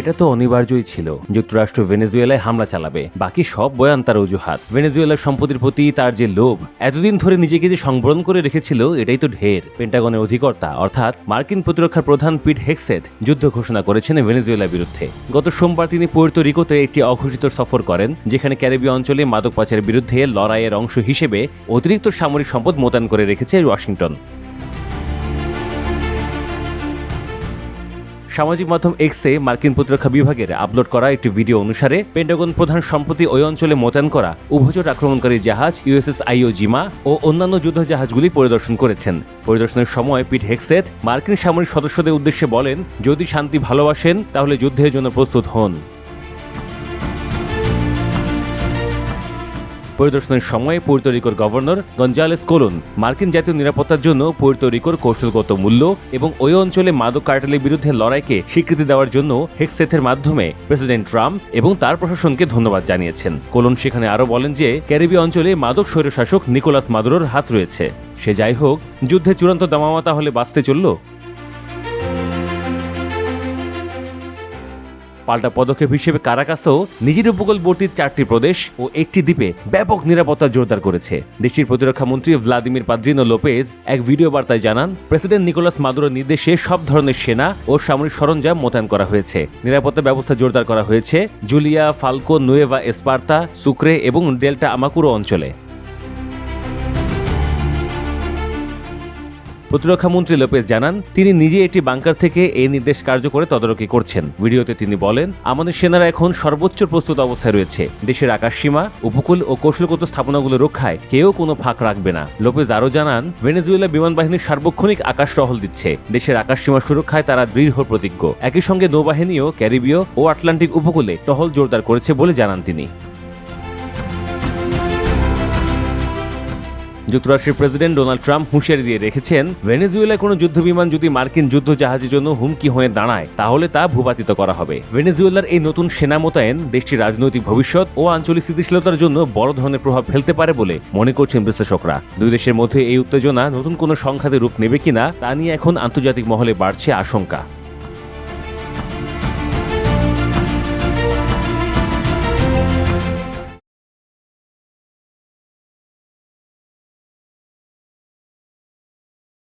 এটা তো অনিবার্যই ছিল। যুক্তরাষ্ট্র ভেনেজুয়েলায় হামলা চালাবে, বাকি সব বয়ান তার অজুহাত। ভেনেজুয়েলার সম্পত্তির প্রতি তার যে লোভ, এতদিন ধরে নিজেকে যে সংবরণ করে রেখেছিল, এটাই তো ঢের। পেন্টাগনের অধিকর্তা অর্থাৎ মার্কিন প্রতিরক্ষা প্রধান পিট হেগসেথ যুদ্ধ ঘোষণা করেছেন ভেনেজুয়েলার বিরুদ্ধে। গত সোমবার তিনি পুয়ের্তো রিকোতে একটি অঘোষিত সফর করেন, যেখানে ক্যারিবীয় অঞ্চলে মাদক পাচারের বিরুদ্ধে লড়াইয়ের অংশ হিসেবে অতিরিক্ত সামরিক সম্পদ মোতায়েন করে রেখেছে ওয়াশিংটন। সামাজিক মাধ্যম এক্সে মার্কিন প্রতিরক্ষা বিভাগের আপলোড করা একটি ভিডিও অনুসারে পেন্টাগন প্রধান সম্প্রতি ওই অঞ্চলে মোতায়েন করা উভচর আক্রমণকারী জাহাজ ইউএসএস আইও জিমা ও অন্যান্য যুদ্ধ জাহাজগুলি পরিদর্শন করেছেন। পরিদর্শনের সময় পিট হেগসেথ মার্কিন সামরিক সদস্যদের উদ্দেশ্যে বলেন, যদি শান্তি ভালোবাসেন তাহলে যুদ্ধের জন্য প্রস্তুত হন। পরিদর্শনের সময় পুয়ের্তো রিকোর গভর্নর গঞ্জালেস কোলন মার্কিন জাতীয় নিরাপত্তার জন্য পুয়ের্তো রিকোর কৌশলগত মূল্য এবং ওই অঞ্চলে মাদক কার্টেলের বিরুদ্ধে লড়াইকে স্বীকৃতি দেওয়ার জন্য হেগসেথের মাধ্যমে প্রেসিডেন্ট ট্রাম্প এবং তার প্রশাসনকে ধন্যবাদ জানিয়েছেন। কোলন সেখানে আরও বলেন যে ক্যারিবীয় অঞ্চলে মাদক স্বৈরশাসক নিকোলাস মাদুরোর হাত রয়েছে। সে যাই হোক, যুদ্ধের চূড়ান্ত দামামা তাহলে বাঁচতে চলল। পাল্টা পদক্ষেপ হিসেবে কারাকাসও নিজের উপকূলবর্তী 4টি প্রদেশ ও একটি দ্বীপে ব্যাপক নিরাপত্তা জোরদার করেছে। দেশটির প্রতিরক্ষা মন্ত্রী ভ্লাদিমির পাদ্রিনো লোপেজ এক ভিডিও বার্তায় জানান, প্রেসিডেন্ট নিকোলাস মাদুরোর নির্দেশে সব ধরনের সেনা ও সামরিক সরঞ্জাম মোতায়েন করা হয়েছে। নিরাপত্তা ব্যবস্থা জোরদার করা হয়েছে জুলিয়া, ফালকো, নুয়েভা এসপার্তা, সুক্রে এবং ডেল্টা আমাকুরো অঞ্চলে। প্রতিরক্ষা মন্ত্রী লোপেজ জানান, তিনি নিজে একটি বাংকার থেকে এই নির্দেশ কার্যকরে তদারকি করছেন। ভিডিওতে তিনি বলেন, আমাদের সেনারা এখন সর্বোচ্চ প্রস্তুত অবস্থায় রয়েছে। দেশের আকাশসীমা, উপকূল ও কৌশলগত স্থাপনাগুলো রক্ষায় কেউ কোনো ফাঁক রাখবে না। লোপেজ আরও জানান, ভেনেজুয়েলা বিমান বাহিনীর সার্বক্ষণিক আকাশ টহল দিচ্ছে। দেশের আকাশসীমা সুরক্ষায় তারা দৃঢ় প্রতিজ্ঞ। একই সঙ্গে নৌবাহিনীও ক্যারিবীয় ও আটলান্টিক উপকূলে টহল জোরদার করেছে বলে জানান তিনি। যুক্তরাষ্ট্রের প্রেসিডেন্ট ডোনাল্ড ট্রাম্প হুঁশিয়ারি দিয়ে রেখেছেন, ভেনেজুয়েলায় কোনো যুদ্ধবিমান যদি মার্কিন যুদ্ধ জাহাজের জন্য হুমকি হয়ে দাঁড়ায় তাহলে তা ভূপাতিত করা হবে। ভেনেজুয়েলার এই নতুন সেনা মোতায়েন দেশটির রাজনৈতিক ভবিষ্যৎ ও আঞ্চলিক স্থিতিশীলতার জন্য বড় ধরনের প্রভাব ফেলতে পারে বলে মনে করছেন বিশ্লেষকরা। দুই দেশের মধ্যে এই উত্তেজনা নতুন কোনো সংঘাতে রূপ নেবে কিনা তা নিয়ে এখন আন্তর্জাতিক মহলে বাড়ছে আশঙ্কা।